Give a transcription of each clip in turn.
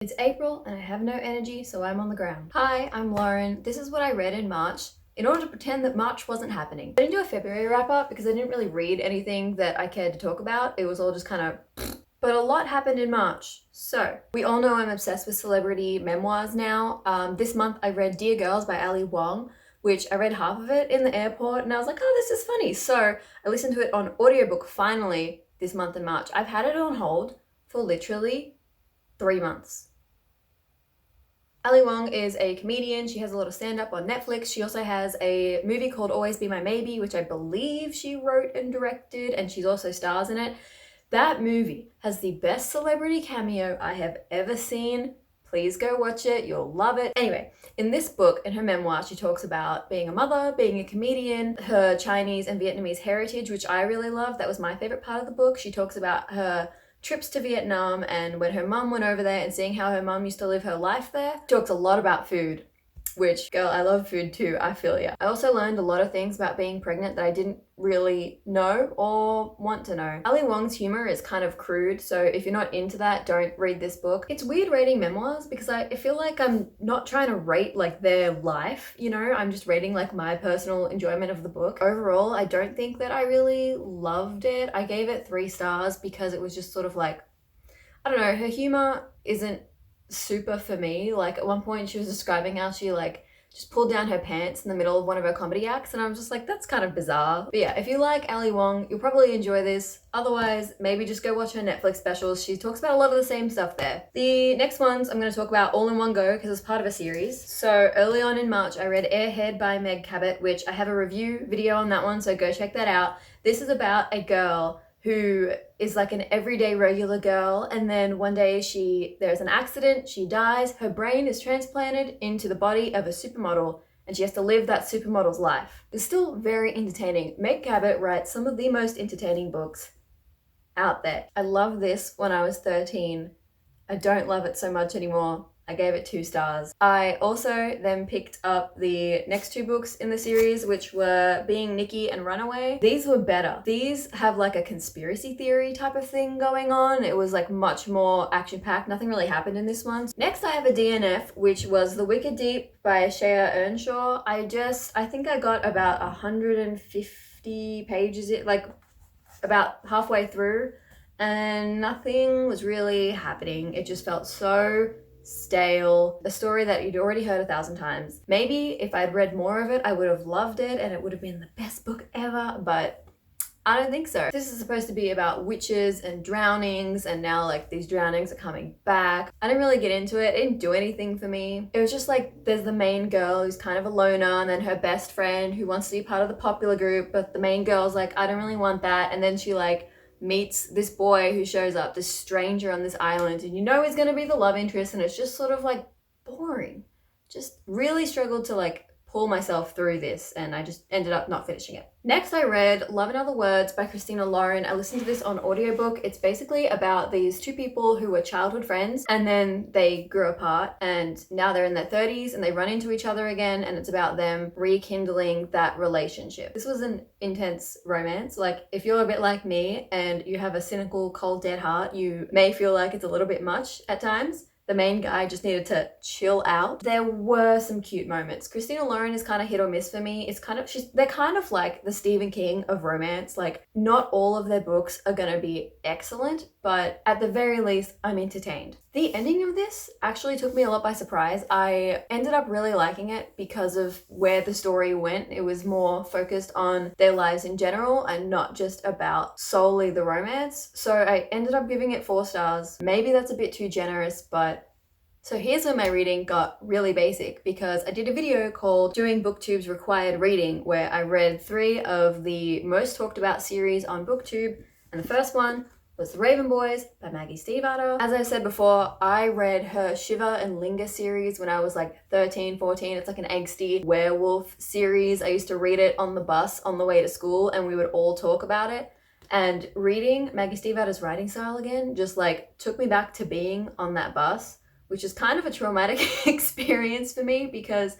It's April and I have no energy, so I'm on the ground. Hi, I'm Lauren. This is what I read in March in order to pretend that March wasn't happening. I didn't do a February wrap up because I didn't really read anything that I cared to talk about. It was all just kind of but a lot happened in March. So, we all know I'm obsessed with celebrity memoirs now. This month I read Dear Girls by Wong, which I read half of it in the airport and I was like, oh, this is funny. So I listened to it on audiobook finally this month in March. I've had it on hold for literally 3 months. Wong is a comedian. She has a lot of stand-up on Netflix. She also has a movie called Always Be My Maybe, which I believe she wrote and directed, and she's also stars in it. That movie has the best celebrity cameo I have ever seen. Please go watch it. You'll love it. Anyway, in this book, in her memoir, she talks about being a mother, being a comedian, her Chinese and Vietnamese heritage, which I really love. That was my favorite part of the book. She talks about her trips to Vietnam and when her mum went over there and seeing how her mum used to live her life there. She talks a lot about food, which, girl, I love food too, I feel ya. I also learned a lot of things about being pregnant that I didn't really know or want to know. Wong's humor is kind of crude, so if you're not into that, don't read this book. It's weird reading memoirs because I feel like I'm not trying to rate like their life, you know? I'm just rating like my personal enjoyment of the book. Overall, I don't think that I really loved it. I gave it 3 stars because it was just sort of like, I don't know, her humor isn't super for me. Like at one point she was describing how she like just pulled down her pants in the middle of one of her comedy acts and I was just like, that's kind of bizarre. But yeah, if you like Wong, you'll probably enjoy this. Otherwise, maybe just go watch her Netflix specials. She talks about a lot of the same stuff there. The next ones I'm going to talk about all in one go because it's part of a series. So early on in March, I read Airhead by Meg Cabot, which I have a review video on that one, so go check that out. This is about a girl who is like an everyday regular girl, and then one day there's an accident, she dies, her brain is transplanted into the body of a supermodel, and she has to live that supermodel's life. It's still very entertaining. Meg Cabot writes some of the most entertaining books out there. I loved this when I was 13. I don't love it so much anymore. I gave it 2 stars. I also then picked up the next 2 books in the series, which were Being Nikki and Runaway. These were better. These have like a conspiracy theory type of thing going on. It was like much more action-packed. Nothing really happened in this one. Next, I have a DNF, which was The Wicked Deep by Shea Earnshaw. I think I got about 150 pages, like about halfway through, and nothing was really happening. It just felt so stale, a story that you'd already heard 1,000 times. Maybe if I'd read more of it, I would have loved it and it would have been the best book ever, but I don't think so. This is supposed to be about witches and drownings, and now like these drownings are coming back. I didn't really get into it. It didn't do anything for me. It was just like there's the main girl who's kind of a loner, and then her best friend who wants to be part of the popular group, but the main girl's like, I don't really want that, and then she like meets this boy who shows up, this stranger on this island, and you know he's gonna be the love interest, and it's just sort of like boring. Just really struggled to like pull myself through this, and I just ended up not finishing it. Next, I read Love in Other Words by Christina. I listened to this on audiobook. It's basically about these 2 people who were childhood friends and then they grew apart and now they're in their 30s and they run into each other again, and it's about them rekindling that relationship. This was an intense romance. Like if you're a bit like me and you have a cynical, cold, dead heart, you may feel like it's a little bit much at times. The main guy just needed to chill out. There were some cute moments. Christina is kind of hit or miss for me. They're kind of like the Stephen King of romance. Like not all of their books are gonna be excellent, but at the very least, I'm entertained. The ending of this actually took me a lot by surprise. I ended up really liking it because of where the story went. It was more focused on their lives in general and not just about solely the romance. So I ended up giving it 4 stars. Maybe that's a bit too generous, but so here's where my reading got really basic, because I did a video called Doing BookTube's Required Reading where I read 3 of the most talked about series on BookTube, and the first one was The Raven Boys by Maggie Stiefvater. As I said before, I read her Shiver and Linger series when I was like 13, 14. It's like an angsty werewolf series. I used to read it on the bus on the way to school and we would all talk about it. And reading Maggie Stiefvater's writing style again just like took me back to being on that bus, which is kind of a traumatic experience for me because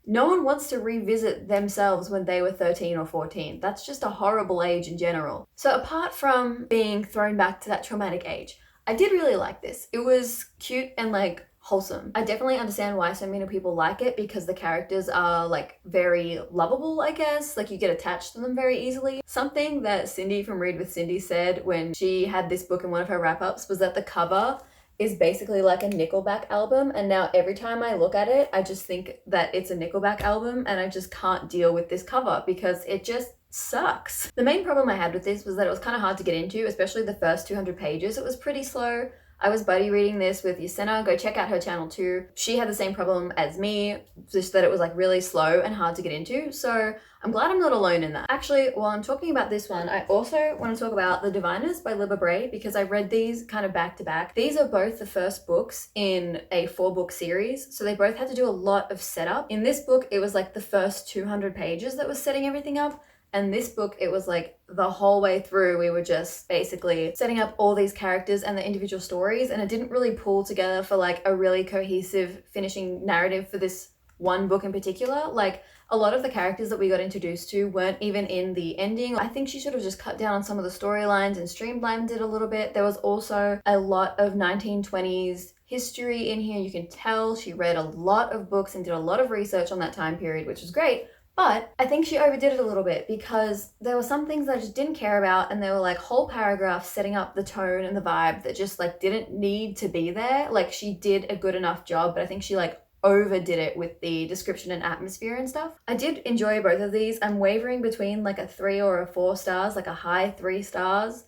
no one wants to revisit themselves when they were 13 or 14. That's just a horrible age in general. So apart from being thrown back to that traumatic age, I did really like this. It was cute and like wholesome. I definitely understand why so many people like it because the characters are like very lovable, I guess. Like you get attached to them very easily. Something that Cindy from Read with Cindy said when she had this book in one of her wrap-ups was that the cover is basically like a Nickelback album, and now every time I look at it, I just think that it's a Nickelback album and I just can't deal with this cover because it just sucks. The main problem I had with this was that it was kind of hard to get into, especially the first 200 pages. It was pretty slow. I was buddy reading this with Yasena. Go check out her channel too. She had the same problem as me, just that it was like really slow and hard to get into. So I'm glad I'm not alone in that. Actually, while I'm talking about this one, I also want to talk about The Diviners by Libba Bray because I read these kind of back to back. These are both the first books in a 4-book series, so they both had to do a lot of setup. In this book, it was like the first 200 pages that was setting everything up. And this book, it was like the whole way through, we were just basically setting up all these characters and the individual stories, and it didn't really pull together for like a really cohesive finishing narrative for this one book in particular. Like a lot of the characters that we got introduced to weren't even in the ending. I think she should have just cut down on some of the storylines and streamlined it a little bit. There was also a lot of 1920s history in here. You can tell she read a lot of books and did a lot of research on that time period, which was great. But I think she overdid it a little bit because there were some things that I just didn't care about, and there were like whole paragraphs setting up the tone and the vibe that just like didn't need to be there. Like she did a good enough job, but I think she like overdid it with the description and atmosphere and stuff. I did enjoy both of these. I'm wavering between like a 3 or a 4 stars, like a high 3 stars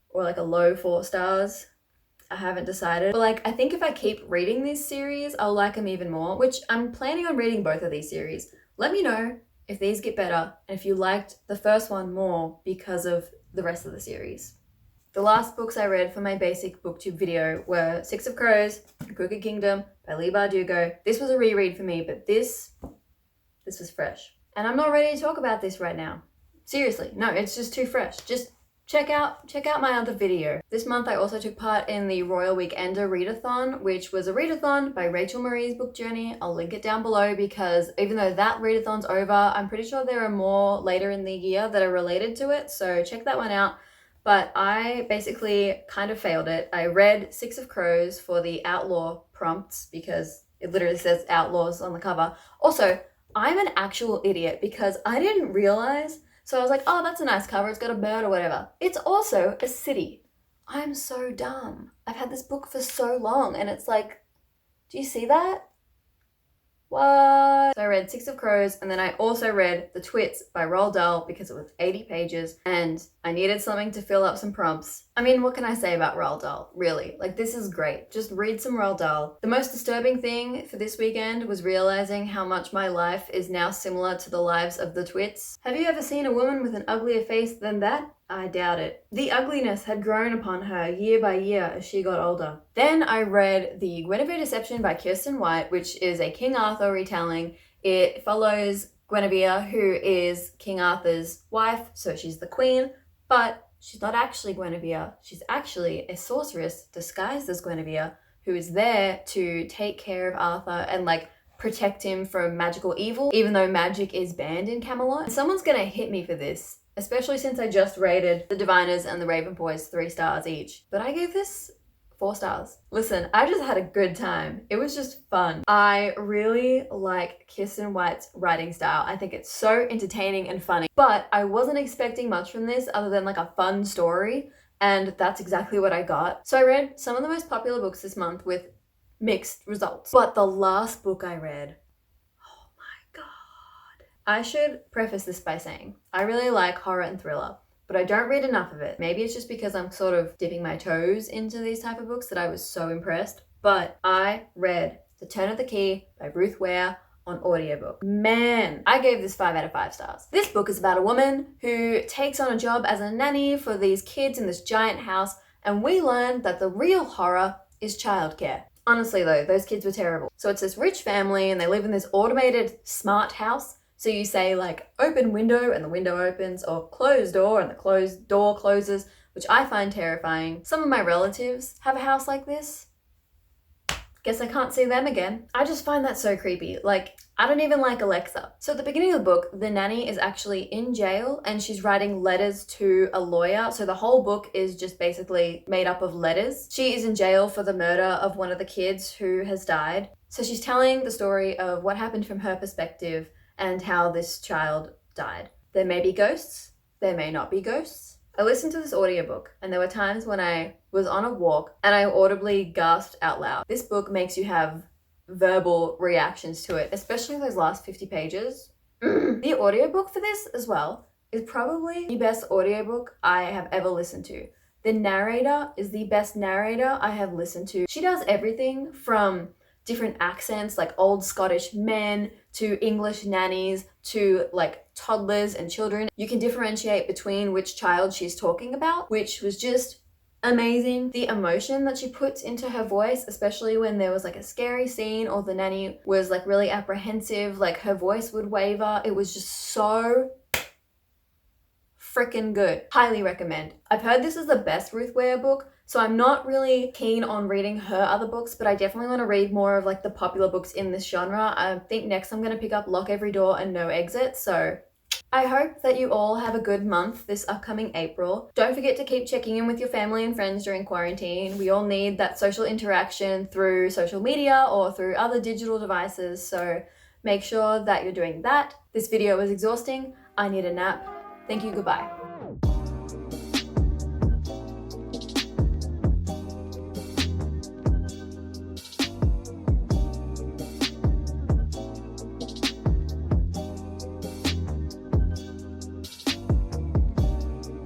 or like a low 4 stars. I haven't decided. But like I think if I keep reading this series, I'll like them even more, which I'm planning on reading both of these series. Let me know if these get better and if you liked the first one more because of the rest of the series. The last books I read for my basic booktube video were 6 of Crows, The Crooked Kingdom by Leigh Bardugo. This was a reread for me, but this was fresh. And I'm not ready to talk about this right now. Seriously, no, it's just too fresh. Just check out my other video. This month I also took part in the Royal Weekender Readathon, which was a readathon by Rachel Marie's book journey. I'll link it down below because even though that readathon's over, I'm pretty sure there are more later in the year that are related to it, so check that one out. But I basically kind of failed it. I read 6 of Crows for the outlaw prompts because it literally says outlaws on the cover. Also, I'm an actual idiot because I didn't realize. So I was like, oh, that's a nice cover. It's got a bird or whatever. It's also a city. I'm so dumb. I've had this book for so long and it's like, do you see that? What? So I read 6 of Crows and then I also read The Twits by Roald Dahl because it was 80 pages and I needed something to fill up some prompts. I mean, what can I say about Roald Dahl? Really? Like, this is great. Just read some Roald Dahl. The most disturbing thing for this weekend was realizing how much my life is now similar to the lives of the Twits. Have you ever seen a woman with an uglier face than that? I doubt it. The ugliness had grown upon her year by year as she got older. Then I read The Guinevere Deception by Kirsten White, which is a King Arthur retelling. It follows Guinevere, who is King Arthur's wife, so she's the queen, but she's not actually Guinevere. She's actually a sorceress disguised as Guinevere who is there to take care of Arthur and like protect him from magical evil, even though magic is banned in Camelot. Someone's gonna hit me for this, especially since I just rated The Diviners and The Raven Boys 3 stars each. But I gave this 4 stars. Listen, I just had a good time. It was just fun. I really like Kirsten White's writing style. I think it's so entertaining and funny, but I wasn't expecting much from this other than like a fun story, and that's exactly what I got. So I read some of the most popular books this month with mixed results. But the last book I read, oh my God. I should preface this by saying, I really like horror and thriller, but I don't read enough of it. Maybe it's just because I'm sort of dipping my toes into these type of books that I was so impressed. But I read The Turn of the Key by Ruth Ware on audiobook. Man, I gave this 5 out of 5 stars. This book is about a woman who takes on a job as a nanny for these kids in this giant house, and we learn that the real horror is childcare. Honestly though, those kids were terrible. So it's this rich family and they live in this automated smart house. So you say like open window and the window opens, or closed door and the closed door closes, which I find terrifying. Some of my relatives have a house like this. Guess I can't see them again. I just find that so creepy. Like, I don't even like Alexa. So at the beginning of the book, the nanny is actually in jail and she's writing letters to a lawyer. So the whole book is just basically made up of letters. She is in jail for the murder of one of the kids who has died. So she's telling the story of what happened from her perspective and how this child died. There may be ghosts, there may not be ghosts. I listened to this audiobook and there were times when I was on a walk and I audibly gasped out loud. This book makes you have verbal reactions to it, especially those last 50 pages. The audiobook for this as well is probably the best audiobook I have ever listened to. The narrator is the best narrator I have listened to. She does everything from different accents like old Scottish men to English nannies to like toddlers and children. You can differentiate between which child she's talking about, which was just amazing. The emotion that she puts into her voice, especially when there was like a scary scene or the nanny was like really apprehensive, like her voice would waver. It was just so freaking good. Highly recommend. I've heard this is the best Ruth Ware book, so I'm not really keen on reading her other books, but I definitely want to read more of like the popular books in this genre. I think next I'm going to pick up Lock Every Door and No Exit, so I hope that you all have a good month this upcoming April. Don't forget to keep checking in with your family and friends during quarantine. We all need that social interaction through social media or through other digital devices, so make sure that you're doing that. This video was exhausting. I need a nap. Thank you, goodbye.